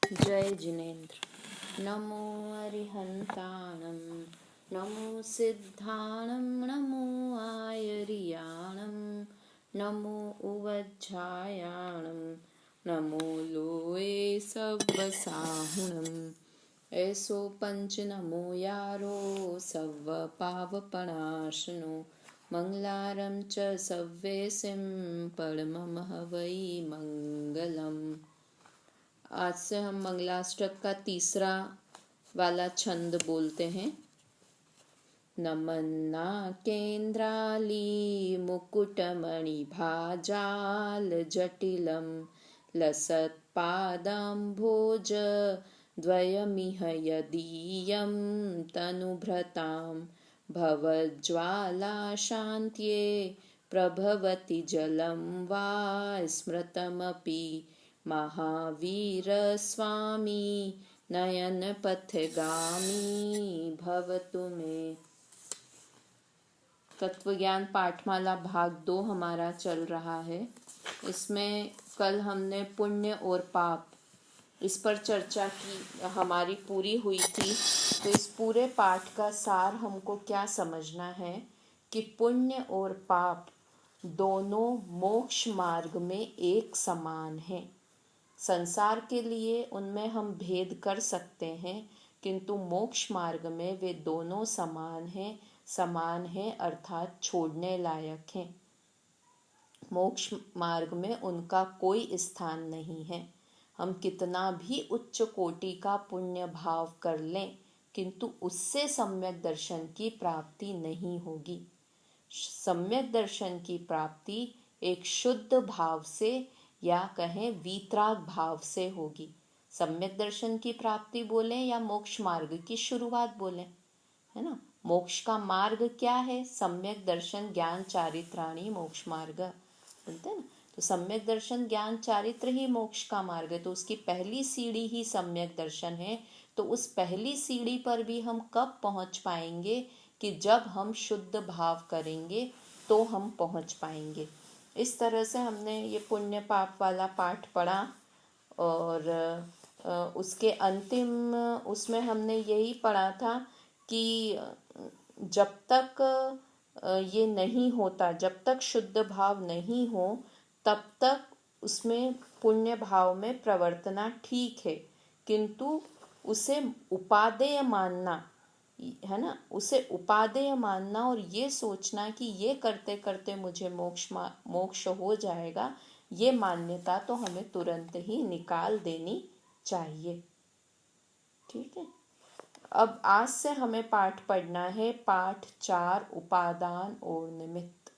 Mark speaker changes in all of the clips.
Speaker 1: जय जिनेन्द्र। नमो अरिहन्ताणं नमो सिद्धाणं नमो आयर्याणं नमो उवज्झायाणं नमो लोये सव्वसाहुणम् ऐसो पंच नमो यारो सव्व पावपणाशनो मंगलारं च सव्वेसिं परममः वै मंगलम्। आज से हम मंगलाष्टक का तीसरा वाला छंद बोलते हैं। नमन्ना केन्द्राली मुकुटमणि भाजाल जटिलं लसत्पादाम्भोज द्वयमिह यदीयं तनुभृतां भवज्ज्वाला शान्त्ये प्रभवति जलं वा स्मृतमपि महावीर स्वामी नयन पथगामी भवतु मे। तत्वज्ञान पाठमाला भाग 2 हमारा चल रहा है। इसमें कल हमने पुण्य और पाप इस पर चर्चा की, हमारी पूरी हुई थी। तो इस पूरे पाठ का सार हमको क्या समझना है कि पुण्य और पाप दोनों मोक्ष मार्ग में एक समान हैं। संसार के लिए उनमें हम भेद कर सकते हैं, किंतु मोक्ष मार्ग में वे दोनों समान हैं अर्थात छोड़ने लायक हैं। मोक्ष मार्ग में उनका कोई स्थान नहीं है। हम कितना भी उच्च कोटि का पुण्य भाव कर लें, किंतु उससे सम्यक दर्शन की प्राप्ति नहीं होगी। सम्यक दर्शन की प्राप्ति एक शुद्ध भाव से या कहें वीतराग भाव से होगी। सम्यक दर्शन की प्राप्ति बोलें या मोक्ष मार्ग की शुरुआत बोलें, है ना। मोक्ष का मार्ग क्या है? सम्यक दर्शन ज्ञान चारित्राणि मोक्ष मार्ग बोलते हैं ना। तो सम्यक दर्शन ज्ञान चारित्र ही मोक्ष का मार्ग है। तो उसकी पहली सीढ़ी ही सम्यक दर्शन है। तो उस पहली सीढ़ी पर भी हम कब पहुंच पाएंगे कि जब हम शुद्ध भाव करेंगे तो हम पहुंच पाएंगे। इस तरह से हमने ये पुण्य पाप वाला पाठ पढ़ा और उसके अंतिम उसमें हमने यही पढ़ा था कि जब तक ये नहीं होता, जब तक शुद्ध भाव नहीं हो, तब तक उसमें पुण्य भाव में प्रवर्तना ठीक है, किंतु उसे उपादेय मानना, है ना, उसे उपादेय मानना और ये सोचना कि ये करते करते मुझे मोक्ष हो जाएगा, ये मान्यता तो हमें तुरंत ही निकाल देनी चाहिए। ठीक है। अब आज से हमें पाठ पढ़ना है, पाठ 4 उपादान और निमित्त।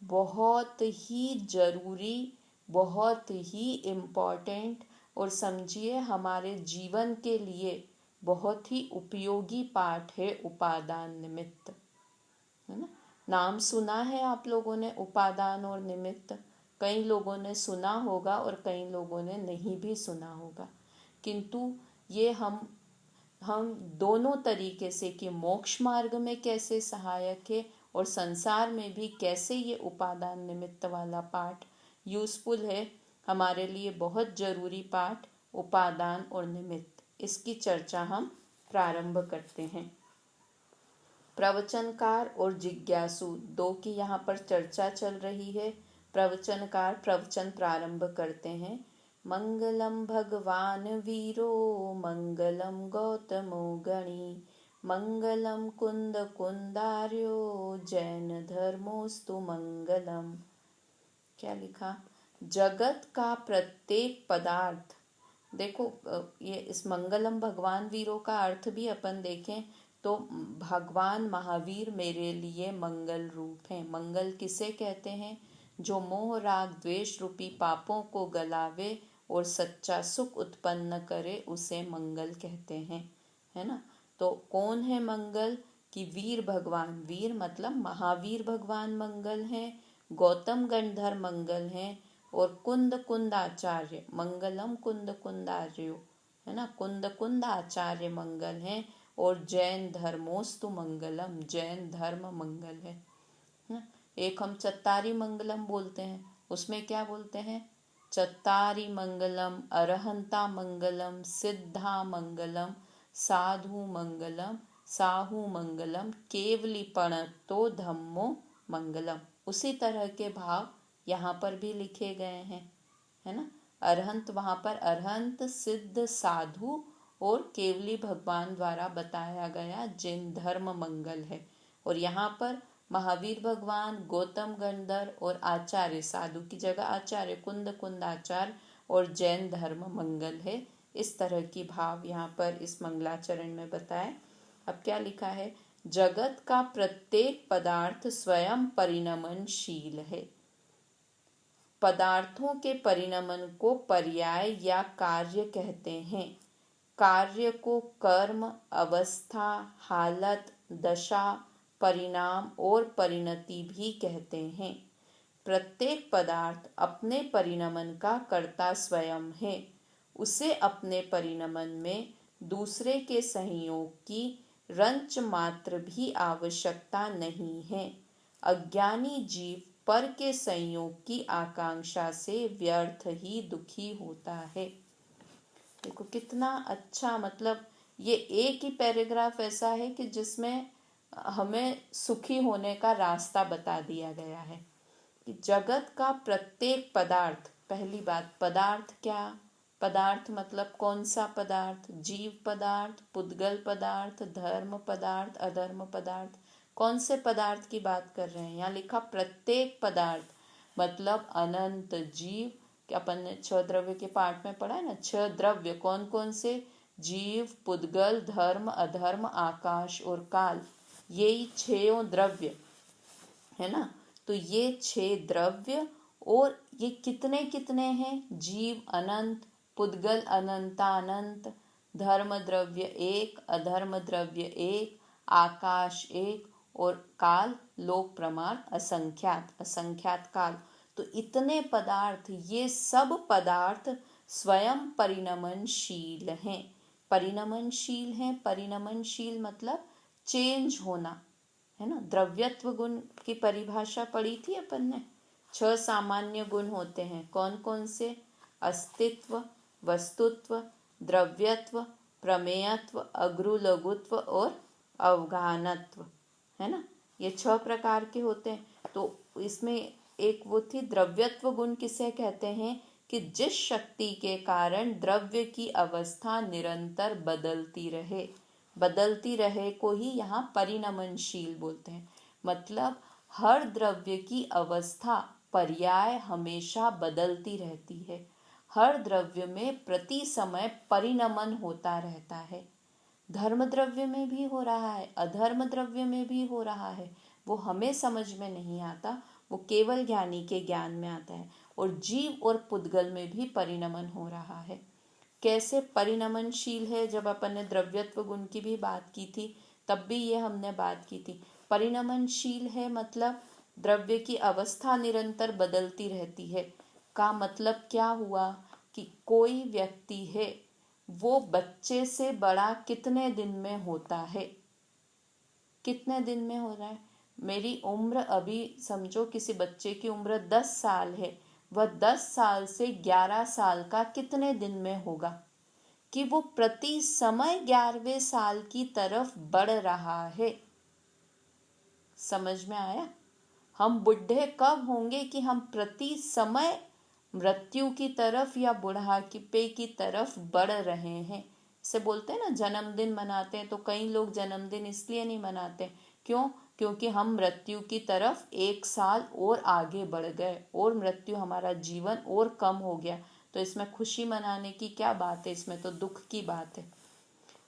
Speaker 1: बहुत ही जरूरी, बहुत ही इम्पोर्टेंट और समझिए हमारे जीवन के लिए बहुत ही उपयोगी पाठ है उपादान निमित्त, है ना। नाम सुना है आप लोगों ने उपादान और निमित्त। कई लोगों ने सुना होगा और कई लोगों ने नहीं भी सुना होगा, किंतु ये हम दोनों तरीके से कि मोक्ष मार्ग में कैसे सहायक है और संसार में भी कैसे ये उपादान निमित्त वाला पाठ यूजफुल है। हमारे लिए बहुत जरूरी पाठ उपादान और निमित्त, इसकी चर्चा हम प्रारंभ करते हैं। प्रवचनकार और जिज्ञासु दो की यहाँ पर चर्चा चल रही है। प्रवचनकार प्रवचन प्रारंभ करते हैं। मंगलम भगवान वीरो मंगलम गौतमो गणी मंगलम कुंद कुंदार्यो जैन धर्मोस्तु मंगलम। क्या लिखा? जगत का प्रत्येक पदार्थ, देखो ये इस मंगलम भगवान वीरों का अर्थ भी अपन देखें तो भगवान महावीर मेरे लिए मंगल रूप हैं। मंगल किसे कहते हैं? जो मोह राग द्वेष रूपी पापों को गलावे और सच्चा सुख उत्पन्न करे, उसे मंगल कहते हैं, है ना। तो कौन है मंगल? कि वीर भगवान, वीर मतलब महावीर भगवान मंगल हैं, गौतम गंधर्व मंगल हैं और कुंद कुंद आचार्य मंगलम कुंद कुंदार्यो, है ना, कुंद कुंद आचार्य मंगल हैं और जैन धर्मोस्तु मंगलम, जैन धर्म मंगल है। एक हम चत्तारी मंगलम बोलते हैं, उसमें क्या बोलते हैं? चत्तारि मंगलम, अरहंता मंगलम, सिद्धा मंगलम, साधु मंगलम, साहु मंगलम, केवलीपणतो धम्मो मंगलम। उसी तरह के भाव यहाँ पर भी लिखे गए हैं, है ना। अरहंत, वहाँ पर अरहंत, सिद्ध, साधु और केवली भगवान द्वारा बताया गया जैन धर्म मंगल है। और यहाँ पर महावीर भगवान, गौतम गंधर और आचार्य, साधु की जगह आचार्य, कुंद आचार्य और जैन धर्म मंगल है। इस तरह की भाव यहाँ पर इस मंगलाचरण में बताए। अब क्या लिखा है, जगत का प्रत्येक पदार्थ स्वयं परिणमनशील है। पदार्थों के परिणमन को पर्याय या कार्य कहते हैं। कार्य को कर्म, अवस्था, हालत, दशा, परिणाम और परिणति भी कहते हैं। प्रत्येक पदार्थ अपने परिणमन का कर्ता स्वयं है। उसे अपने परिणमन में दूसरे के सहयोग की रंच मात्र भी आवश्यकता नहीं है। अज्ञानी जीव पर के संयोग की आकांक्षा से व्यर्थ ही दुखी होता है। देखो कितना अच्छा, मतलब ये एक ही पैराग्राफ ऐसा है कि जिसमें हमें सुखी होने का रास्ता बता दिया गया है कि जगत का प्रत्येक पदार्थ, पहली बात पदार्थ क्या, पदार्थ मतलब कौन सा पदार्थ, जीव पदार्थ, पुद्गल पदार्थ, धर्म पदार्थ, अधर्म पदार्थ, कौन से पदार्थ की बात कर रहे हैं। यहाँ लिखा प्रत्येक पदार्थ, मतलब अनंत जीव। अपन ने 6 द्रव्य के पाठ में पढ़ा है ना, 6 द्रव्य कौन कौन से, जीव, पुद्गल, धर्म, अधर्म, आकाश और काल, यही 6 द्रव्य है ना। तो ये 6 द्रव्य, और ये कितने कितने हैं, जीव अनंत, पुद्गल अनंतानंत, धर्म द्रव्य 1, अधर्म द्रव्य 1, आकाश 1 और काल लोक प्रमाण असंख्यात, असंख्यात काल। तो इतने पदार्थ, ये सब पदार्थ स्वयं परिणमनशील हैं। परिणमनशील हैं, परिणमनशील मतलब चेंज होना, है ना। द्रव्यत्व गुण की परिभाषा पढ़ी थी अपन ने। 6 सामान्य गुण होते हैं, कौन कौन से, अस्तित्व, वस्तुत्व, द्रव्यत्व, प्रमेयत्व, अग्रु लघुत्व और अवगाहनत्व, है ना। ये 6 प्रकार के होते हैं। तो इसमें एक वो थी, द्रव्यत्व गुण किसे कहते हैं कि जिस शक्ति के कारण द्रव्य की अवस्था निरंतर बदलती रहे, बदलती रहे को ही यहाँ परिणमनशील बोलते हैं। मतलब हर द्रव्य की अवस्था पर्याय हमेशा बदलती रहती है। हर द्रव्य में प्रति समय परिणमन होता रहता है। धर्म द्रव्य में भी हो रहा है, अधर्म द्रव्य में भी हो रहा है। वो हमें समझ में नहीं आता, वो केवल ज्ञानी के ज्ञान में आता है। और जीव और पुद्गल में भी परिणमन हो रहा है। कैसे परिणमनशील है, जब अपन ने द्रव्यत्व गुण की भी बात की थी तब भी ये हमने बात की थी। परिणमनशील है मतलब द्रव्य की अवस्था निरंतर बदलती रहती है। का मतलब क्या हुआ कि कोई व्यक्ति है, वो बच्चे से बड़ा कितने दिन में होता है, कितने दिन में हो रहा है। मेरी उम्र अभी समझो किसी बच्चे की उम्र 10 साल है, वह 10 साल से 11 साल का कितने दिन में होगा, कि वो प्रति समय 11वें साल की तरफ बढ़ रहा है। समझ में आया। हम बुढ़े कब होंगे कि हम प्रति समय मृत्यु की तरफ या बुढ़ापे की तरफ बढ़ रहे हैं। से बोलते हैं ना जन्मदिन मनाते हैं, तो कई लोग जन्मदिन इसलिए नहीं मनाते, क्यों, क्योंकि हम मृत्यु की तरफ 1 साल और आगे बढ़ गए और मृत्यु हमारा जीवन और कम हो गया। तो इसमें खुशी मनाने की क्या बात है, इसमें तो दुख की बात है।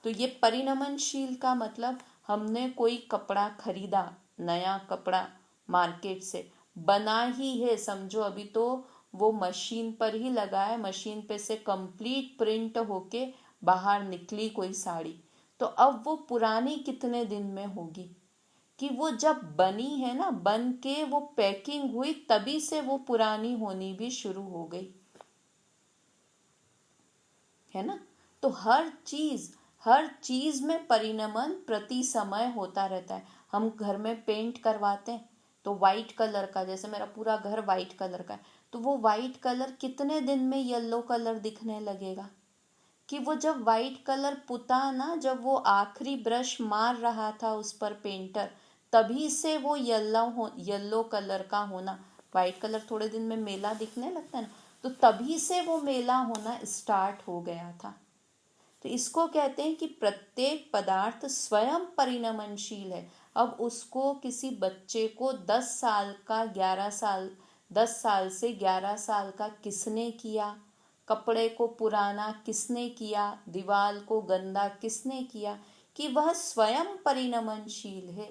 Speaker 1: तो ये परिणमनशील का मतलब हमने कोई कपड़ा खरीदा, नया कपड़ा मार्केट से बना ही है, समझो अभी तो वो मशीन पर ही लगा है, मशीन पे से कंप्लीट प्रिंट होके बाहर निकली कोई साड़ी, तो अब वो पुरानी कितने दिन में होगी, कि वो जब बनी है ना, बन के वो पैकिंग हुई तभी से वो पुरानी होनी भी शुरू हो गई, है ना। तो हर चीज में परिणमन प्रति समय होता रहता है। हम घर में पेंट करवाते हैं तो वाइट कलर का, जैसे मेरा पूरा घर वाइट कलर का है, तो वो वाइट कलर कितने दिन में येलो कलर दिखने लगेगा? कि वो जब वाइट कलर पुता ना, जब वो आखिरी ब्रश मार रहा था उस पर पेंटर, तभी से वो येलो कलर का होना, वाइट कलर थोड़े दिन में मेला दिखने लगता है ना, तो तभी से वो मेला होना स्टार्ट हो गया था। तो इसको कहते हैं कि प्रत्येक पदार्थ स्वयं परिणमनशील है। अब उसको किसी बच्चे को 10 साल का 11 साल 10 साल से 11 साल का किसने किया, कपड़े को पुराना किसने किया, दीवार को गंदा किसने किया, कि वह स्वयं परिणमनशील है,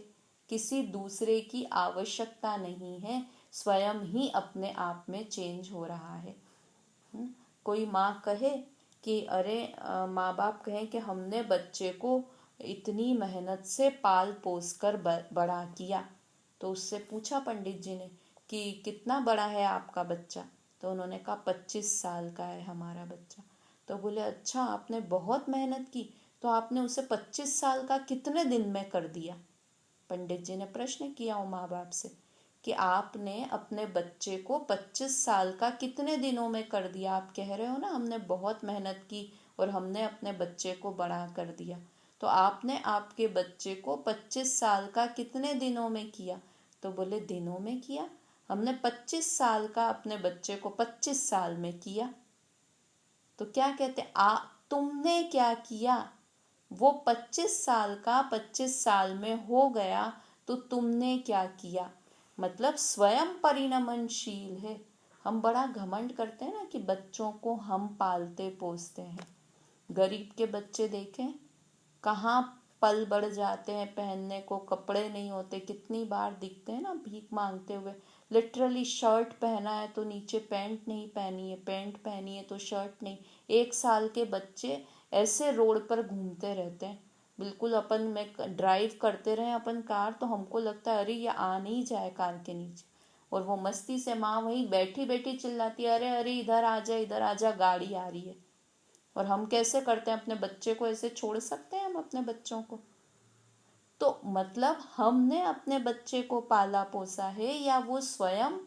Speaker 1: किसी दूसरे की आवश्यकता नहीं है, स्वयं ही अपने आप में चेंज हो रहा है। कोई माँ कहे कि अरे माँ बाप कहें कि हमने बच्चे को इतनी मेहनत से पाल पोस कर बड़ा किया, तो उससे पूछा पंडित जी ने कि कितना बड़ा है आपका बच्चा? तो उन्होंने कहा 25 साल का है हमारा बच्चा। तो बोले अच्छा, आपने बहुत मेहनत की, तो आपने उसे 25 साल का कितने दिन में कर दिया? पंडित जी ने प्रश्न किया वो माँ बाप से कि आपने अपने बच्चे को 25 साल का कितने दिनों में कर दिया? आप कह रहे हो ना हमने बहुत मेहनत की और हमने अपने बच्चे को बड़ा कर दिया, तो आपने आपके बच्चे को 25 साल का कितने दिनों में किया? तो बोले दिनों में किया, हमने 25 साल का अपने बच्चे को 25 साल में किया। तो क्या कहते, तुमने क्या किया? वो 25 साल का 25 साल में हो गया, तो तुमने क्या किया? मतलब स्वयं परिणमनशील है। हम बड़ा घमंड करते हैं ना कि बच्चों को हम पालते पोसते हैं। गरीब के बच्चे देखें कहाँ पल बढ़ जाते हैं, पहनने को कपड़े नहीं होते, कितनी बार दिखते हैं ना भीख मांगते हुए। लिटरली शर्ट पहना है तो नीचे पैंट नहीं पहनी है, पैंट पहनी है तो शर्ट नहीं। 1 साल के बच्चे ऐसे रोड पर घूमते रहते हैं, बिल्कुल अपन में ड्राइव करते रहे अपन कार, तो हमको लगता है अरे ये आ नहीं जाए कार के नीचे, और वो मस्ती से माँ वहीं बैठी बैठी चिल्लाती है अरे अरे इधर आ जा, इधर आ जा, गाड़ी आ रही है। और हम कैसे करते हैं? अपने बच्चे को ऐसे छोड़ सकते हैं हम अपने बच्चों को? तो मतलब हमने अपने बच्चे को पाला पोसा है, या वो स्वयं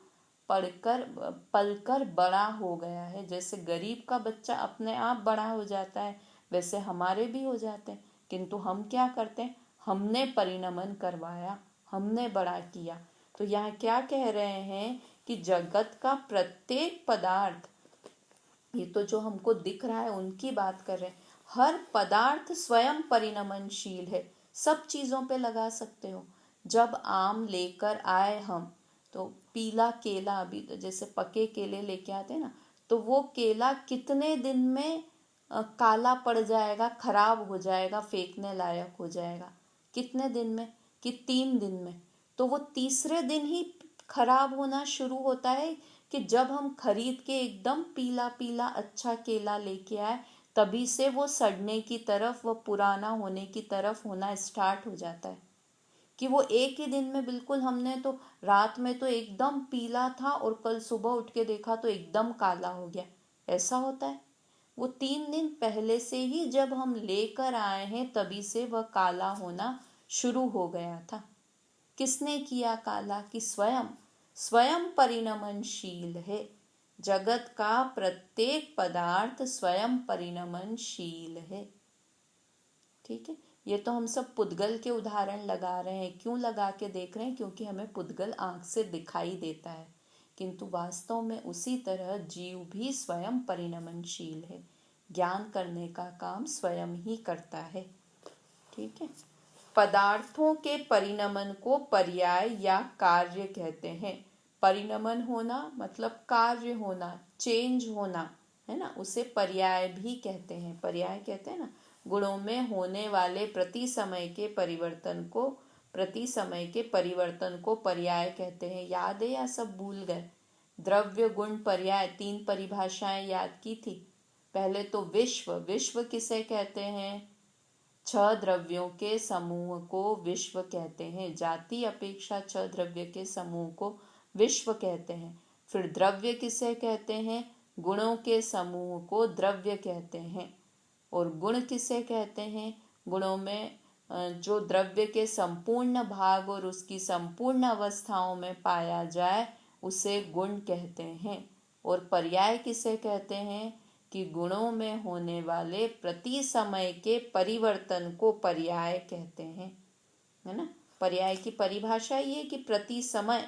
Speaker 1: पलकर बड़ा हो गया है? जैसे गरीब का बच्चा अपने आप बड़ा हो जाता है, वैसे हमारे भी हो जाते हैं, किंतु हम क्या करते हैं? हमने परिणमन करवाया, हमने बड़ा किया। तो यहाँ क्या कह रहे हैं कि जगत का प्रत्येक पदार्थ, ये तो जो हमको दिख रहा है उनकी बात कर रहे हैं, हर पदार्थ स्वयं परिणमनशील है। सब चीजों पे लगा सकते हो। जब आम लेकर आए हम, तो पीला केला, अभी तो जैसे पके केले लेके आते हैं ना, तो वो केला कितने दिन में काला पड़ जाएगा, खराब हो जाएगा, फेंकने लायक हो जाएगा? कितने दिन में? कि 3 दिन में। तो वो तीसरे दिन ही खराब होना शुरू होता है कि जब हम खरीद के एकदम पीला पीला अच्छा केला लेके आए, तभी से वो सड़ने की तरफ, वो पुराना होने की तरफ होना स्टार्ट हो जाता है। कि वो एक ही दिन में, बिल्कुल हमने तो रात में तो एकदम पीला था और कल सुबह उठ के देखा तो एकदम काला हो गया, ऐसा होता है? वो 3 दिन पहले से ही जब हम लेकर आए हैं तभी से वह काला होना शुरू हो गया था। किसने किया काला? कि स्वयं। स्वयं परिणमनशील है। जगत का प्रत्येक पदार्थ स्वयं परिणमनशील है। ठीक है, ये तो हम सब पुद्गल के उदाहरण लगा रहे हैं। क्यों लगा के देख रहे हैं? क्योंकि हमें पुद्गल आंख से दिखाई देता है, किंतु वास्तव में उसी तरह जीव भी स्वयं परिणमनशील है। ज्ञान करने का काम स्वयं ही करता है। ठीक है, पदार्थों के परिणमन को पर्याय या कार्य कहते हैं। परिणमन होना मतलब कार्य होना, चेंज होना, है ना, उसे पर्याय भी कहते हैं। पर्याय कहते हैं ना, गुणों में होने वाले प्रति समय के परिवर्तन को पर्याय कहते हैं। याद है या सब भूल गए? द्रव्य गुण पर्याय 3 परिभाषाएं याद की थी। पहले तो विश्व किसे कहते हैं? 6 द्रव्यों के समूह को विश्व कहते हैं। जाति अपेक्षा 6 द्रव्य के समूह को विश्व कहते हैं। फिर द्रव्य किसे कहते हैं? गुणों के समूह को द्रव्य कहते हैं। और गुण किसे कहते हैं? गुणों में जो द्रव्य के संपूर्ण भाग और उसकी संपूर्ण अवस्थाओं में पाया जाए उसे गुण कहते हैं। और पर्याय किसे कहते हैं कि गुणों में होने वाले प्रति समय के परिवर्तन को पर्याय कहते हैं, है ना। पर्याय की परिभाषा ये कि प्रति समय,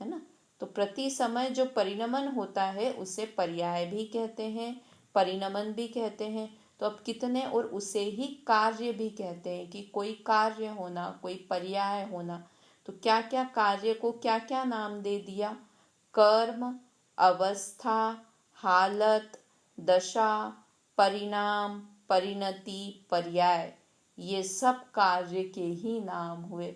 Speaker 1: है ना। तो प्रति समय जो परिणमन होता है उसे पर्याय भी कहते हैं, परिणमन भी कहते हैं। तो अब कितने, और उसे ही कार्य भी कहते हैं कि कोई कार्य होना, कोई पर्याय होना। तो क्या क्या कार्य को क्या क्या नाम दे दिया? कर्म, अवस्था, हालत, दशा, परिणाम, परिणति, पर्याय, ये सब कार्य के ही नाम हुए।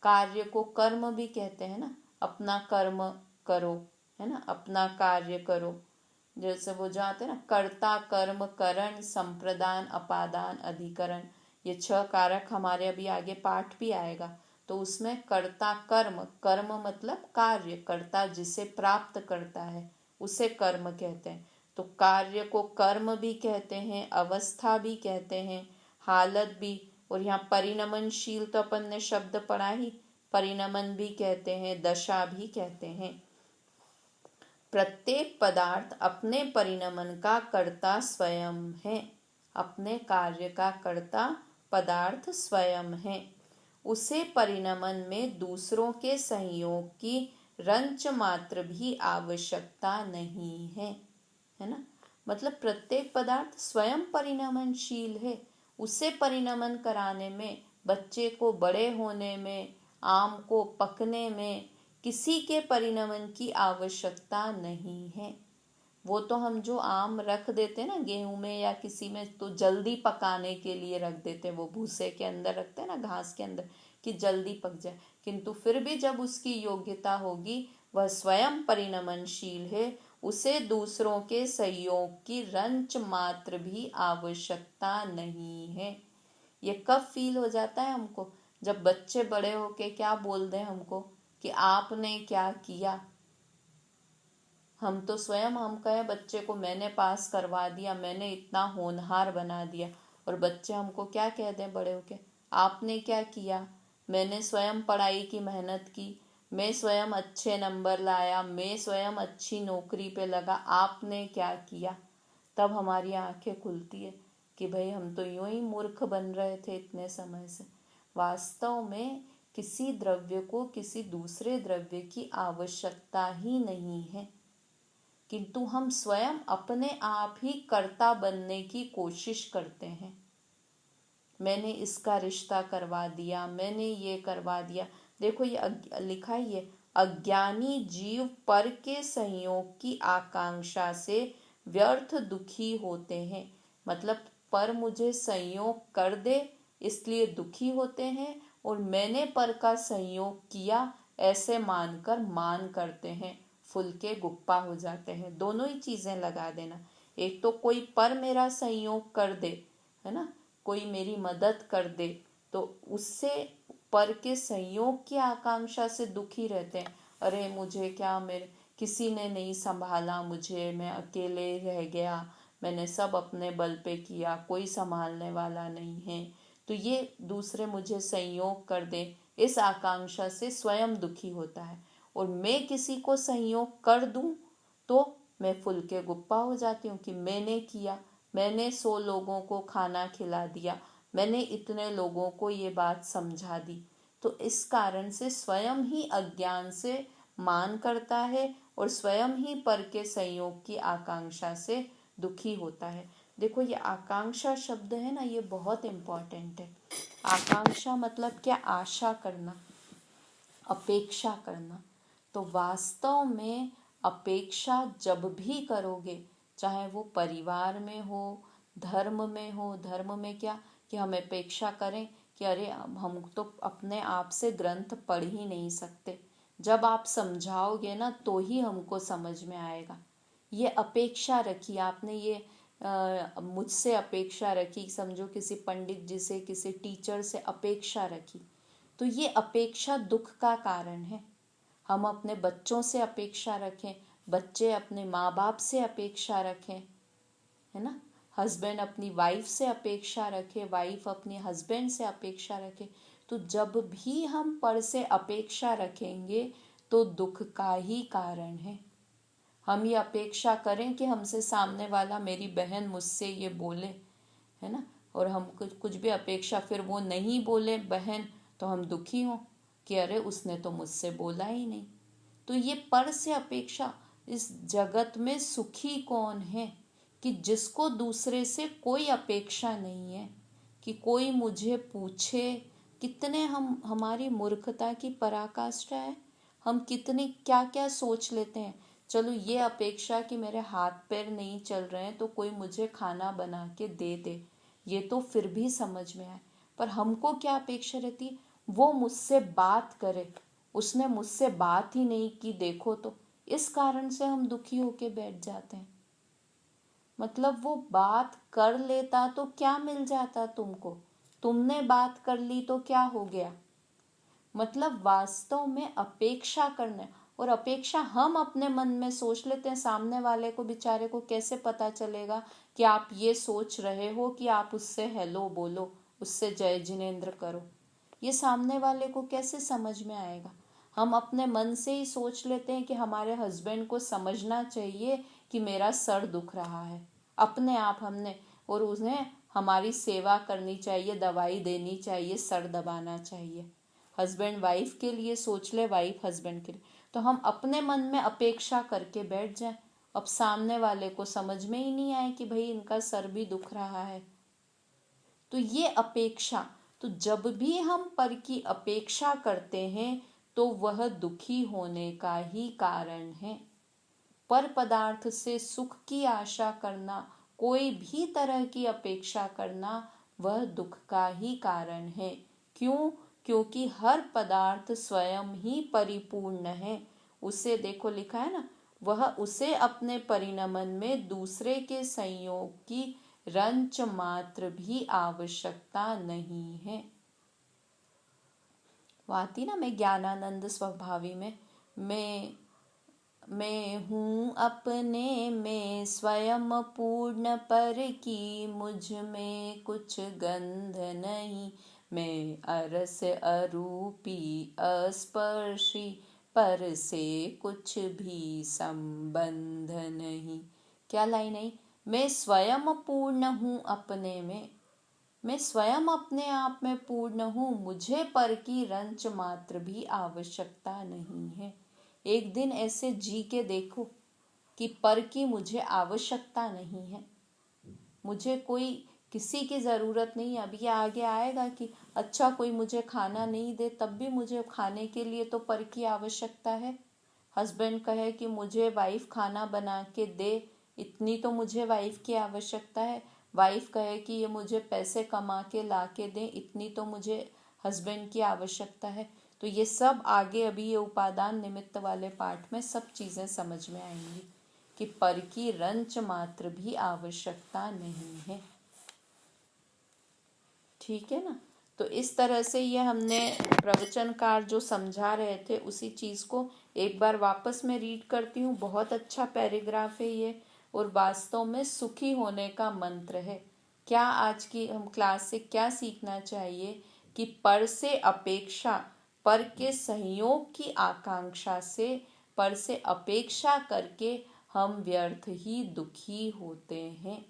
Speaker 1: कार्य को कर्म भी कहते हैं ना, अपना कर्म करो, है ना, अपना कार्य करो। जैसे वो जाते हैं ना, कर्ता, कर्म, करण, संप्रदान, अपादान, अधिकरण, ये 6 कारक हमारे अभी आगे पाठ भी आएगा। तो उसमें कर्ता कर्म, कर्म मतलब कार्य, कर्ता जिसे प्राप्त करता है उसे कर्म कहते हैं। तो कार्य को कर्म भी कहते हैं, अवस्था भी कहते हैं, हालत भी, और यहाँ परिणमनशील तो अपन ने शब्द पढ़ा ही, परिणमन भी कहते हैं, दशा भी कहते हैं। प्रत्येक पदार्थ अपने परिणमन का कर्ता स्वयं है। अपने कार्य का कर्ता पदार्थ स्वयं है। उसे परिणमन में दूसरों के सहयोग की रंच मात्र भी आवश्यकता नहीं है, है ना। मतलब प्रत्येक पदार्थ स्वयं परिणमनशील है। उसे परिणमन कराने में, बच्चे को बड़े होने में, आम को पकने में किसी के परिणमन की आवश्यकता नहीं है। वो तो हम जो आम रख देते ना गेहूं में या किसी में, तो जल्दी पकाने के लिए रख देते, वो भूसे के अंदर रखते हैं ना, घास के अंदर, कि जल्दी पक जाए। किंतु फिर भी जब उसकी योग्यता होगी, वह स्वयं परिणमनशील है। उसे दूसरों के सहयोग की रंच मात्र भी आवश्यकता नहीं है। ये कब फील हो जाता है हमको? जब बच्चे बड़े होके क्या बोल दें हमको कि आपने क्या किया। हम तो स्वयं, हम कहें बच्चे को मैंने पास करवा दिया, मैंने इतना होनहार बना दिया, और बच्चे हमको क्या कह दें बड़े होके, आपने क्या किया। मैंने स्वयं पढ़ाई की मेहनत की, मैं स्वयं अच्छे नंबर लाया, मैं स्वयं अच्छी नौकरी पे लगा, आपने क्या किया। तब हमारी आंखें खुलती है कि भाई हम तो यूं ही मूर्ख बन रहे थे इतने समय से। वास्तव में किसी द्रव्य को किसी दूसरे द्रव्य की आवश्यकता ही नहीं है, किंतु हम स्वयं अपने आप ही कर्ता बनने की कोशिश करते हैं। मैंने इसका रिश्ता करवा दिया, मैंने ये करवा दिया। देखो ये लिखा ही है, अज्ञानी जीव पर के संयोग की आकांक्षा से व्यर्थ दुखी होते हैं। मतलब पर मुझे संयोग कर दे इसलिए दुखी होते हैं, और मैंने पर का संयोग किया ऐसे मानकर मान करते हैं, फुल के गुप्पा हो जाते हैं। दोनों ही चीजें लगा देना। एक तो कोई पर मेरा संयोग कर दे, है ना, कोई मेरी मदद कर दे, तो उससे पर के संयोग की आकांक्षा से दुखी रहते हैं। अरे मुझे क्या, मेरे किसी ने नहीं संभाला मुझे, मैं अकेले रह गया, मैंने सब अपने बल पे किया, कोई संभालने वाला नहीं है, तो ये दूसरे मुझे संयोग कर दे, इस आकांक्षा से स्वयं दुखी होता है। और मैं किसी को संयोग कर दूं तो मैं फुल के गुप्पा हो जाती हूँ कि मैंने किया, मैंने 100 लोगों को खाना खिला दिया, मैंने इतने लोगों को ये बात समझा दी। तो इस कारण से स्वयं ही अज्ञान से मान करता है और स्वयं ही पर के संयोग की आकांक्षा से दुखी होता है। देखो ये आकांक्षा शब्द है ना, ये बहुत इम्पोर्टेंट है। आकांक्षा मतलब क्या? आशा करना, अपेक्षा करना। तो वास्तव में अपेक्षा जब भी करोगे, चाहे वो परिवार में हो, धर्म में हो, धर्म में क्या कि हम अपेक्षा करें कि अरे हम तो अपने आप से ग्रंथ पढ़ ही नहीं सकते, जब आप समझाओगे ना तो ही हमको समझ में आएगा। ये अपेक्षा रखी आपने, ये मुझसे अपेक्षा रखी, समझो किसी पंडित जी से, किसी टीचर से अपेक्षा रखी, तो ये अपेक्षा दुख का कारण है। हम अपने बच्चों से अपेक्षा रखें, बच्चे अपने माँ बाप से अपेक्षा रखें, है ना, हस्बैंड अपनी वाइफ से अपेक्षा रखे, वाइफ अपने हस्बैंड से अपेक्षा रखे। तो जब भी हम पर से अपेक्षा रखेंगे तो दुख का ही कारण है। हम ये अपेक्षा करें कि हमसे सामने वाला, मेरी बहन मुझसे ये बोले, है ना, और हम कुछ भी अपेक्षा, फिर वो नहीं बोले बहन, तो हम दुखी हों कि अरे उसने तो मुझसे बोला ही नहीं। तो ये पर से अपेक्षा, इस जगत में सुखी कौन है कि जिसको दूसरे से कोई अपेक्षा नहीं है कि कोई मुझे पूछे। कितने हम, हमारी मूर्खता की पराकाष्ठा है। हम कितनी क्या क्या सोच लेते हैं। चलो ये अपेक्षा कि मेरे हाथ पैर नहीं चल रहे हैं तो कोई मुझे खाना बना के दे दे, ये तो फिर भी समझ में आए। पर हमको क्या अपेक्षा रहती है, वो मुझसे बात करे। उसने मुझसे बात ही नहीं की, देखो तो। इस कारण से हम दुखी होके बैठ जाते हैं। मतलब वो बात कर लेता तो क्या मिल जाता तुमको, तुमने बात कर ली तो क्या हो गया। मतलब वास्तव में अपेक्षा करना, और अपेक्षा हम अपने मन में सोच लेते हैं। सामने वाले को, बेचारे को कैसे पता चलेगा कि आप ये सोच रहे हो कि आप उससे हेलो बोलो, उससे जय जिनेंद्र करो। ये सामने वाले को कैसे समझ में आएगा। हम अपने मन से ही सोच लेते हैं कि हमारे हस्बैंड को समझना चाहिए कि मेरा सर दुख रहा है, अपने आप हमने, और उन्हें हमारी सेवा करनी चाहिए, दवाई देनी चाहिए, सर दबाना चाहिए। हस्बैंड वाइफ के लिए सोच ले, वाइफ हस्बैंड के लिए। तो हम अपने मन में अपेक्षा करके बैठ जाएं, अब सामने वाले को समझ में ही नहीं आए कि भाई इनका सर भी दुख रहा है। तो ये अपेक्षा, तो जब भी हम पर की अपेक्षा करते हैं तो वह दुखी होने का ही कारण है। पर पदार्थ से सुख की आशा करना, कोई भी तरह की अपेक्षा करना, वह दुख का ही कारण है। क्यों? क्योंकि हर पदार्थ स्वयं ही परिपूर्ण है। उसे देखो लिखा है ना, वह उसे अपने परिणमन में दूसरे के संयोग की रंच मात्र भी आवश्यकता नहीं है। वो आती ना, मैं ज्ञानानंद स्वभावी में, मैं हूँ अपने में स्वयं पूर्ण, पर की मुझ में कुछ गंध नहीं। मैं अरस अरूपी अस्पर्शी, पर से कुछ भी संबंध नहीं। क्या लाइन आई, मैं स्वयं पूर्ण हूँ अपने में, मैं स्वयं अपने आप में पूर्ण हूँ, मुझे पर की रंच मात्र भी आवश्यकता नहीं है। एक दिन ऐसे जी के देखो कि पर की मुझे आवश्यकता नहीं है, मुझे कोई किसी की ज़रूरत नहीं है। अब ये आगे आएगा कि अच्छा कोई मुझे खाना नहीं दे तब भी मुझे खाने के लिए तो पर की आवश्यकता है। हस्बैंड कहे कि मुझे वाइफ खाना बना के दे, इतनी तो मुझे वाइफ की आवश्यकता है। वाइफ कहे कि ये मुझे पैसे कमा के ला के दें, इतनी तो मुझे हस्बैंड की आवश्यकता है। तो ये सब आगे अभी ये उपादान निमित्त वाले पाठ में सब चीज़ें समझ में आएंगी कि पर की रंच मात्र भी आवश्यकता नहीं है। ठीक है ना। तो इस तरह से ये हमने प्रवचनकार जो समझा रहे थे उसी चीज़ को एक बार वापस मैं रीड करती हूँ। बहुत अच्छा पैराग्राफ है ये, और वास्तव में सुखी होने का मंत्र है। क्या आज की हम क्लास से क्या सीखना चाहिए कि पर से अपेक्षा, पर के संयोग की आकांक्षा से, पर से अपेक्षा करके हम व्यर्थ ही दुखी होते हैं।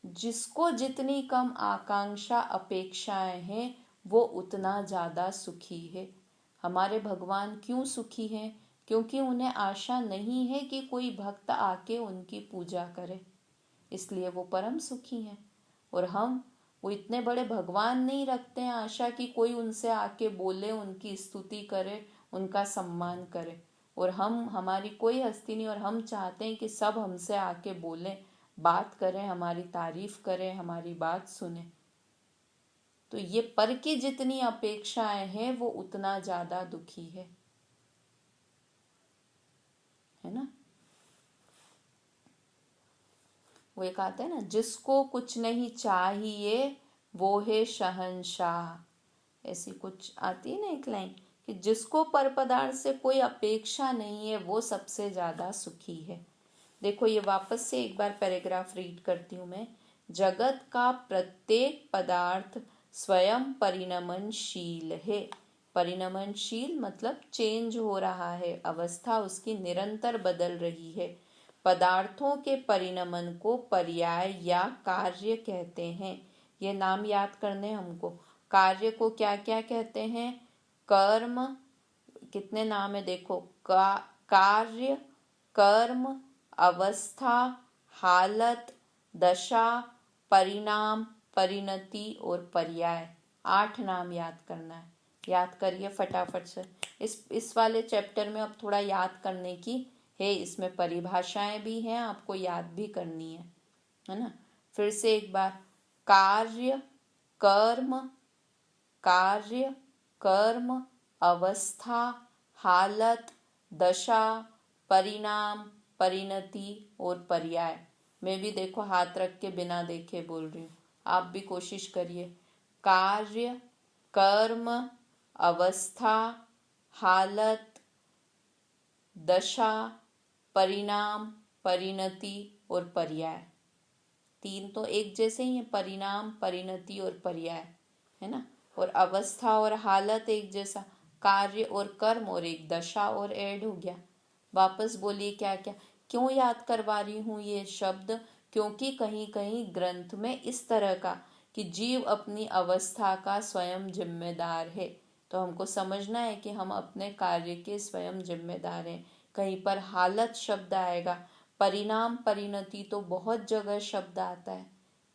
Speaker 1: जिसको जितनी कम आकांक्षा अपेक्षाएं हैं वो उतना ज़्यादा सुखी है। हमारे भगवान क्यों सुखी हैं? क्योंकि उन्हें आशा नहीं है कि कोई भक्त आके उनकी पूजा करे, इसलिए वो परम सुखी हैं। और हम, वो इतने बड़े भगवान नहीं रखते हैं आशा कि कोई उनसे आके बोले, उनकी स्तुति करे, उनका सम्मान करे। और हम, हमारी कोई हस्ती नहीं, और हम चाहते हैं कि सब हमसे आके बोलें, बात करें, हमारी तारीफ करें, हमारी बात सुने। तो ये पर की जितनी अपेक्षाएं हैं वो उतना ज्यादा दुखी है ना। वो एक आता है ना, जिसको कुछ नहीं चाहिए वो है शहंशाह, ऐसी कुछ आती है ना एक लाइन कि जिसको पर पदार्थ से कोई अपेक्षा नहीं है वो सबसे ज्यादा सुखी है। देखो ये वापस से एक बार पैराग्राफ रीड करती हूँ मैं। जगत का प्रत्येक पदार्थ स्वयं परिणमनशील है, परिणमनशील मतलब चेंज हो रहा है, अवस्था उसकी निरंतर बदल रही है। पदार्थों के परिणमन को पर्याय या कार्य कहते हैं। ये नाम याद करने हमको। कार्य को क्या क्या कहते हैं? कर्म, कितने नाम है देखो, कार्य, कर्म, अवस्था, हालत, दशा, परिणाम, परिणति और पर्याय। 8 नाम याद करना है। याद करिए फटाफट से। इस वाले चैप्टर में अब थोड़ा याद करने की है, इसमें परिभाषाएं भी हैं, आपको याद भी करनी है ना। फिर से एक बार, कार्य, कर्म, कार्य, कर्म, अवस्था, हालत, दशा, परिणाम, परिणति और पर्याय। मैं भी देखो हाथ रख के बिना देखे बोल रही हूँ, आप भी कोशिश करिए। कार्य, कर्म, अवस्था, हालत, दशा, परिणाम, परिणति और पर्याय। 3 तो एक जैसे ही है, परिणाम, परिणति और पर्याय, है ना। और अवस्था और हालत एक जैसा, कार्य और कर्म, और एक दशा और ऐड हो गया। वापस बोलिए क्या क्या। क्यों याद करवा रही हूँ ये शब्द? क्योंकि कहीं कहीं ग्रंथ में इस तरह का कि जीव अपनी अवस्था का स्वयं जिम्मेदार है, तो हमको समझना है कि हम अपने कार्य के स्वयं जिम्मेदार हैं। कहीं पर हालत शब्द आएगा, परिणाम, परिणति तो बहुत जगह शब्द आता है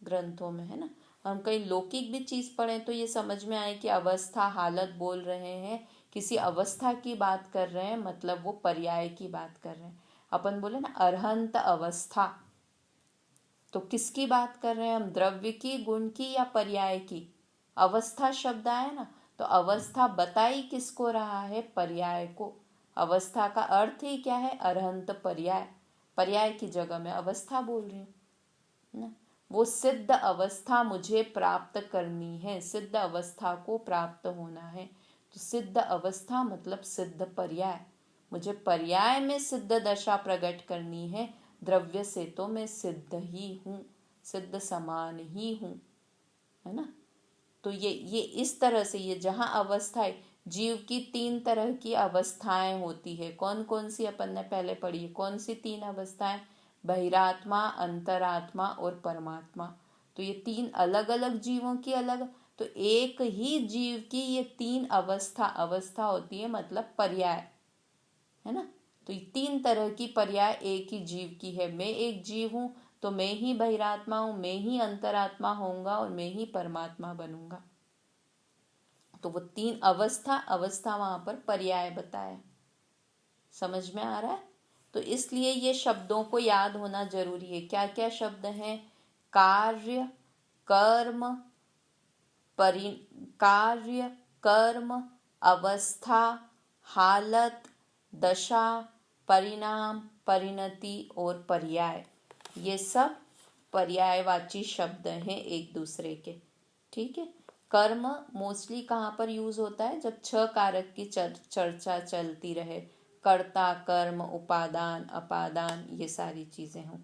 Speaker 1: ग्रंथों में, है ना। हम कहीं लौकिक भी चीज पढ़ें तो ये समझ में आए कि अवस्था, हालत बोल रहे हैं, किसी अवस्था की बात कर रहे हैं, मतलब वो पर्याय की बात कर रहे हैं। अपन बोले ना अरहंत अवस्था, तो किसकी बात कर रहे हैं हम? द्रव्य की, गुण की या पर्याय की? अवस्था शब्द आया ना, तो अवस्था बताई किसको रहा है? पर्याय को। अवस्था का अर्थ ही क्या है? अरहंत पर्याय। पर्याय की जगह मैं अवस्था बोल रही हूँ ना। वो सिद्ध अवस्था मुझे प्राप्त करनी है, सिद्ध अवस्था को प्राप्त होना है, तो सिद्ध अवस्था मतलब सिद्ध पर्याय। मुझे पर्याय में सिद्ध दशा प्रकट करनी है, द्रव्य से तो मैं सिद्ध ही हूँ, सिद्ध समान ही हूँ, है ना। तो ये इस तरह से, ये जहाँ अवस्थाएं, जीव की 3 तरह की अवस्थाएं होती है। कौन कौन सी अपन ने पहले पढ़ी है? कौन सी 3 अवस्थाएं? बहिरात्मा, अंतरात्मा और परमात्मा। तो ये 3 अलग अलग जीवों की अलग, तो एक ही जीव की ये 3 अवस्था होती है, मतलब पर्याय, है ना। तो ये 3 तरह की पर्याय एक ही जीव की है। मैं एक जीव हूँ तो मैं ही बहिरात्मा हूँ, मैं ही अंतरात्मा होऊंगा और मैं ही परमात्मा बनूंगा। तो वो 3 अवस्था वहां पर पर्याय बताया। समझ में आ रहा है? तो इसलिए ये शब्दों को याद होना जरूरी है। क्या क्या शब्द हैं? कार्य, कर्म, कार्य, कर्म, अवस्था, हालत, दशा, परिणाम, परिणति और पर्याय। ये सब पर्यायवाची शब्द हैं एक दूसरे के। ठीक है। कर्म मोस्टली कहाँ पर यूज होता है? जब 6 कारक की चर्चा चलती रहे, कर्ता, कर्म, उपादान, अपादान, ये सारी चीजें हों।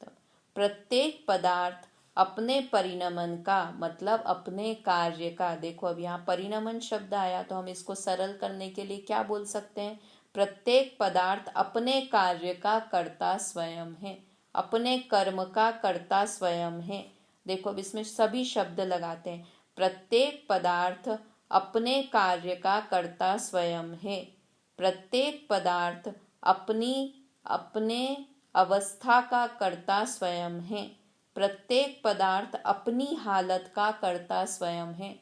Speaker 1: तो प्रत्येक पदार्थ अपने परिणमन का मतलब अपने कार्य का, देखो अब यहाँ परिणमन शब्द आया तो हम इसको सरल करने के लिए क्या बोल सकते हैं? प्रत्येक पदार्थ अपने कार्य का कर्ता स्वयं है, अपने कर्म का कर्ता स्वयं है। देखो अब इसमें सभी शब्द लगाते हैं। प्रत्येक पदार्थ अपने कार्य का कर्ता स्वयं है, प्रत्येक पदार्थ अपने अवस्था का कर्ता स्वयं है, प्रत्येक पदार्थ अपनी हालत का कर्ता स्वयं है।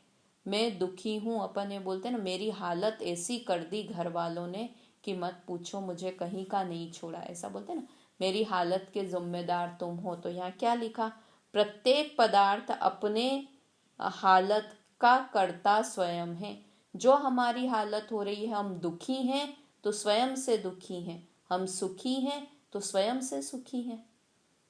Speaker 1: मैं दुखी हूँ, अपन ये बोलते हैं ना, मेरी हालत ऐसी कर दी घर वालों ने कि मत पूछो, मुझे कहीं का नहीं छोड़ा, ऐसा बोलते हैं ना, मेरी हालत के जिम्मेदार तुम हो। तो यहाँ क्या लिखा? प्रत्येक पदार्थ अपने हालत का कर्ता स्वयं है। जो हमारी हालत हो रही है, हम दुखी हैं तो स्वयं से दुखी हैं, हम सुखी हैं तो स्वयं से सुखी हैं।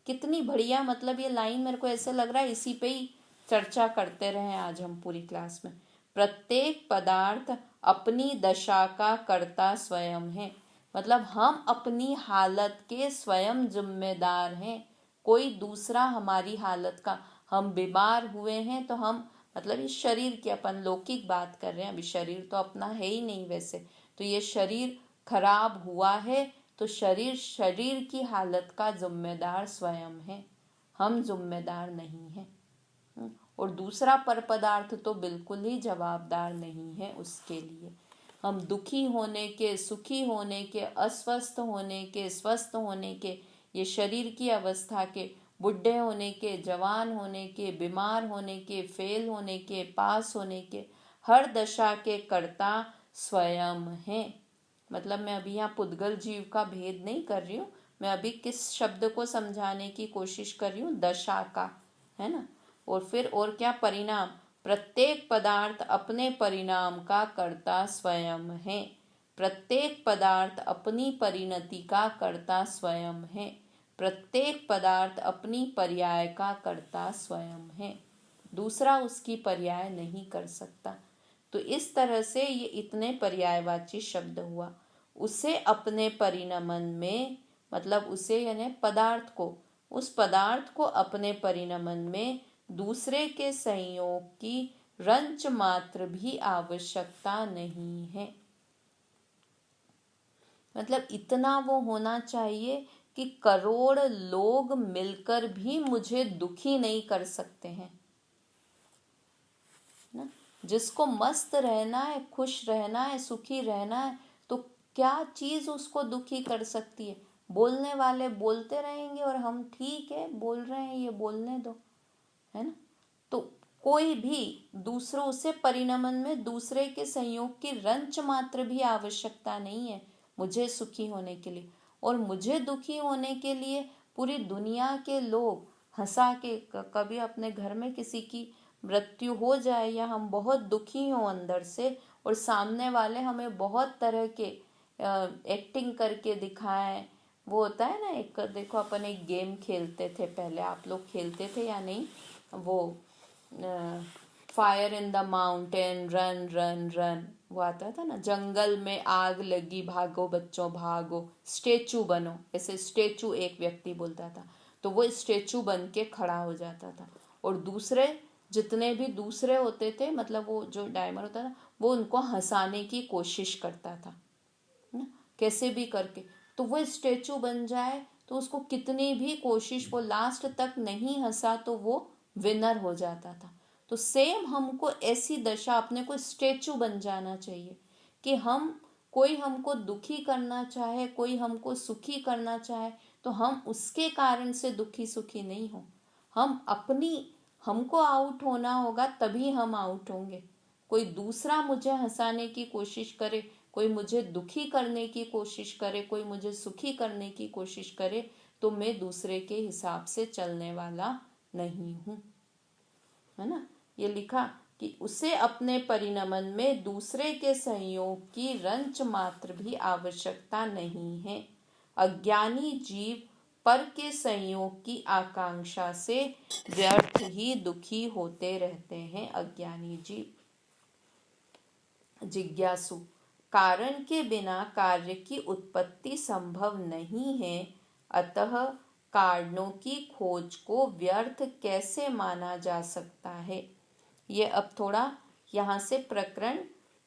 Speaker 1: कितनी बढ़िया, मतलब ये लाइन मेरे को ऐसे लग रहा है इसी पे ही चर्चा करते रहे आज हम पूरी क्लास में। प्रत्येक पदार्थ अपनी दशा का कर्ता स्वयं है, मतलब हम अपनी हालत के स्वयं जिम्मेदार हैं, कोई दूसरा हमारी हालत का। हम बीमार हुए हैं तो हम मतलब ये शरीर की अपन लौकिक बात कर रहे हैं, अभी शरीर तो अपना है ही नहीं वैसे, तो ये शरीर खराब हुआ है तो शरीर की हालत का जिम्मेदार स्वयं है, हम जिम्मेदार नहीं हैं। और दूसरा पर पदार्थ तो बिल्कुल ही जवाबदार नहीं है उसके लिए। हम दुखी होने के, सुखी होने के, अस्वस्थ होने के, स्वस्थ होने के, ये शरीर की अवस्था के, बुढ़े होने के, जवान होने के, बीमार होने के, फेल होने के, पास होने के, हर दशा के कर्ता स्वयं है। मतलब मैं अभी यहाँ पुद्गल जीव का भेद नहीं कर रही हूँ, मैं अभी किस शब्द को समझाने की कोशिश कर रही हूँ, दशा का, है ना। और फिर और क्या, परिणाम, प्रत्येक पदार्थ अपने परिणाम का कर्ता स्वयं है। प्रत्येक पदार्थ अपनी परिणति का कर्ता स्वयं है। प्रत्येक पदार्थ अपनी पर्याय का कर्ता स्वयं है, दूसरा उसकी पर्याय नहीं कर सकता। तो इस तरह से ये इतने पर्यायवाची शब्द हुआ। उसे अपने परिणमन में, मतलब उसे यानी पदार्थ को, उस पदार्थ को अपने परिणमन में दूसरे के संयोग की रंच मात्र भी आवश्यकता नहीं है। मतलब इतना वो होना चाहिए कि करोड़ लोग मिलकर भी मुझे दुखी नहीं कर सकते हैं ना। जिसको मस्त रहना है, खुश रहना है, सुखी रहना है, तो क्या चीज उसको दुखी कर सकती है? बोलने वाले बोलते रहेंगे और हम ठीक है बोल रहे हैं, ये बोलने दो, है ना। तो कोई भी दूसरों से परिणमन में दूसरे के संयोग की रंच मात्र भी आवश्यकता नहीं है मुझे सुखी होने के लिए। और मुझे दुखी होने के लिए पूरी दुनिया के लोग हंसा के, कभी अपने घर में किसी की मृत्यु हो जाए या हम बहुत दुखी हों अंदर से, और सामने वाले हमें बहुत तरह के एक्टिंग करके दिखाएं, वो होता है ना एक, देखो अपन एक गेम खेलते थे पहले, आप लोग खेलते थे या नहीं, वो fire in the mountain, run run run, वो आता था ना, जंगल में आग लगी भागो बच्चों भागो, स्टेचू बनो, ऐसे स्टेचू एक व्यक्ति बोलता था, तो वो स्टेचू बन के खड़ा हो जाता था, और दूसरे जितने भी दूसरे होते थे, मतलब वो जो डायमर होता था, वो उनको हंसाने की कोशिश करता था ना, कैसे भी करके, तो वो स्टेचू बन जाए, तो उसको कितनी भी कोशिश, वो लास्ट तक नहीं हंसा तो वो विनर हो जाता था। तो सेम हमको ऐसी दशा, अपने को स्टेचू बन जाना चाहिए कि हम, कोई हमको दुखी करना चाहे, कोई हमको सुखी करना चाहे, तो हम उसके कारण से दुखी सुखी नहीं हो, हम अपनी, हमको आउट होना होगा तभी हम आउट होंगे। कोई दूसरा मुझे हंसाने की कोशिश करे, कोई मुझे दुखी करने की कोशिश करे, कोई मुझे सुखी करने की कोशिश करे, तो मैं दूसरे के हिसाब से चलने वाला नहीं हूँ, है ना। ये लिखा कि उसे अपने परिणमन में दूसरे के संयोग की रंच मात्र भी आवश्यकता नहीं है। अज्ञानी जीव पर के संयोग की आकांक्षा से व्यर्थ ही दुखी होते रहते हैं। अज्ञानी जीव। जिज्ञासु, कारण के बिना कार्य की उत्पत्ति संभव नहीं है, अतः कारणों की खोज को व्यर्थ कैसे माना जा सकता है। ये अब थोड़ा यहाँ से प्रकरण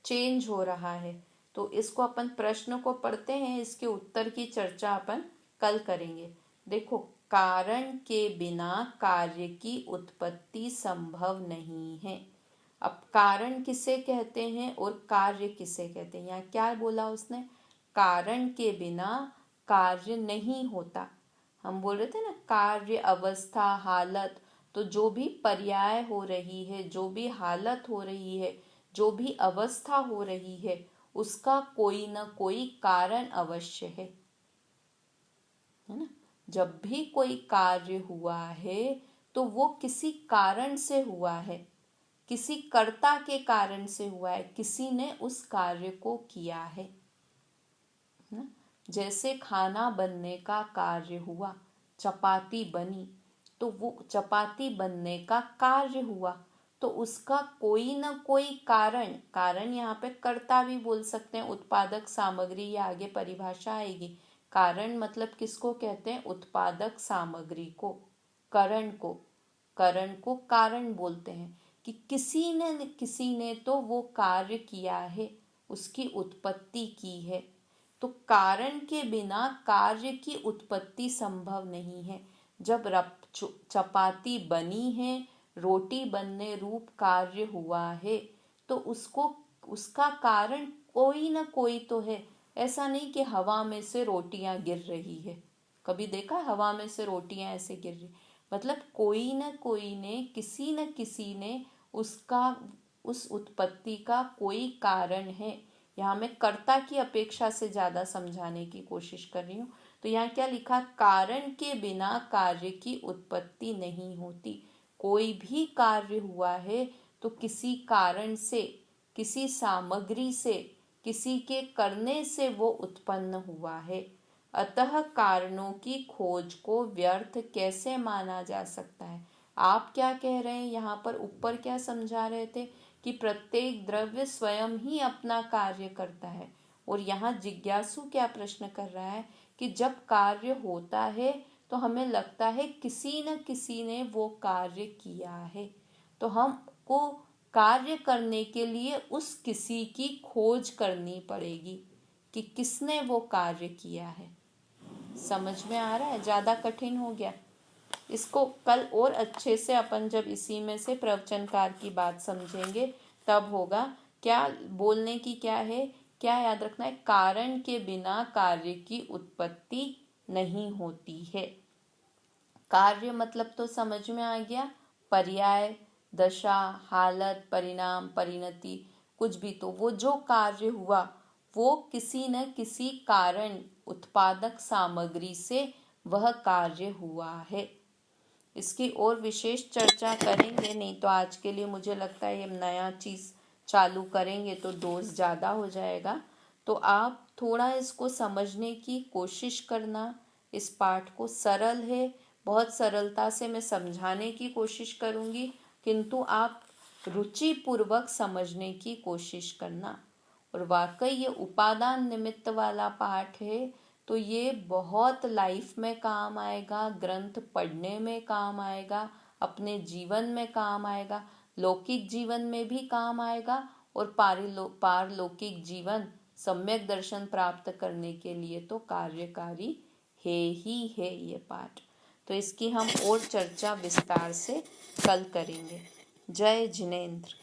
Speaker 1: चेंज हो रहा है, तो इसको अपन प्रश्न को पढ़ते हैं, इसके उत्तर की चर्चा अपन कल करेंगे। देखो, कारण के बिना कार्य की उत्पत्ति संभव नहीं है। अब कारण किसे कहते हैं और कार्य किसे कहते हैं? यहाँ क्या बोला उसने? कारण के बिना कार्य नहीं होता। हम बोल रहे थे ना, कार्य, अवस्था, हालत, तो जो भी पर्याय हो रही है, जो भी हालत हो रही है, जो भी अवस्था हो रही है, उसका कोई न कोई कारण अवश्य है ना। जब भी कोई कार्य हुआ है तो वो किसी कारण से हुआ है, किसी कर्ता के कारण से हुआ है, किसी ने उस कार्य को किया है ना। जैसे खाना बनने का कार्य हुआ, चपाती बनी, तो वो चपाती बनने का कार्य हुआ, तो उसका कोई न कोई कारण, कारण यहाँ पे कर्ता भी बोल सकते हैं, उत्पादक सामग्री, या आगे परिभाषा आएगी। कारण मतलब किसको कहते हैं? उत्पादक सामग्री को, करण को, करण को कारण बोलते हैं। कि किसी ने तो वो कार्य किया है, उसकी उत्पत्ति की है। तो कारण के बिना कार्य की उत्पत्ति संभव नहीं है। जब चपाती बनी है, रोटी बनने रूप कार्य हुआ है, तो उसका कारण कोई ना कोई तो है। ऐसा नहीं कि हवा में से रोटियां गिर रही है। कभी देखा हवा में से रोटियां ऐसे गिर रही? मतलब कोई ना कोई ने, किसी न किसी ने उस उत्पत्ति का कोई कारण है। यहाँ मैं कर्ता की अपेक्षा से ज़्यादा समझाने की कोशिश कर रही हूँ। तो यहाँ क्या लिखा? कारण के बिना कार्य की उत्पत्ति नहीं होती। कोई भी कार्य हुआ है तो किसी कारण से, किसी सामग्री से, किसी के करने से वो उत्पन्न हुआ है। अतः कारणों की खोज को व्यर्थ कैसे माना जा सकता है? आप क्या कह रहे हैं यहाँ पर? ऊपर क्या समझा रहे थे कि प्रत्येक द्रव्य स्वयं ही अपना कार्य करता है। और यहाँ जिज्ञासु क्या प्रश्न कर रहा है कि जब कार्य होता है तो हमें लगता है किसी न किसी ने वो कार्य किया है, तो हमको कार्य करने के लिए उस किसी की खोज करनी पड़ेगी कि किसने वो कार्य किया है। समझ में आ रहा है? ज़्यादा कठिन हो गया? इसको कल और अच्छे से अपन जब इसी में से प्रवचनकार की बात समझेंगे तब होगा। क्या बोलने की क्या है, क्या याद रखना है? कारण के बिना कार्य की उत्पत्ति नहीं होती है। कार्य मतलब तो समझ में आ गया, पर्याय, दशा, हालत, परिणाम, परिणति, कुछ भी। तो वो जो कार्य हुआ वो किसी न किसी कारण, उत्पादक सामग्री से वह कार्य हुआ है। इसकी और विशेष चर्चा करेंगे, नहीं तो आज के लिए मुझे लगता है ये नया चीज़ चालू करेंगे तो डोज ज़्यादा हो जाएगा। तो आप थोड़ा इसको समझने की कोशिश करना। इस पाठ को सरल है, बहुत सरलता से मैं समझाने की कोशिश करूँगी, किंतु आप रुचिपूर्वक समझने की कोशिश करना। और वाकई ये उपादान निमित्त वाला पाठ है तो ये बहुत लाइफ में काम आएगा, ग्रंथ पढ़ने में काम आएगा, अपने जीवन में काम आएगा, लौकिक जीवन में भी काम आएगा और पारलौकिक जीवन, सम्यक दर्शन प्राप्त करने के लिए तो कार्यकारी है ही है ये पाठ। तो इसकी हम और चर्चा विस्तार से कल करेंगे। जय जिनेंद्र।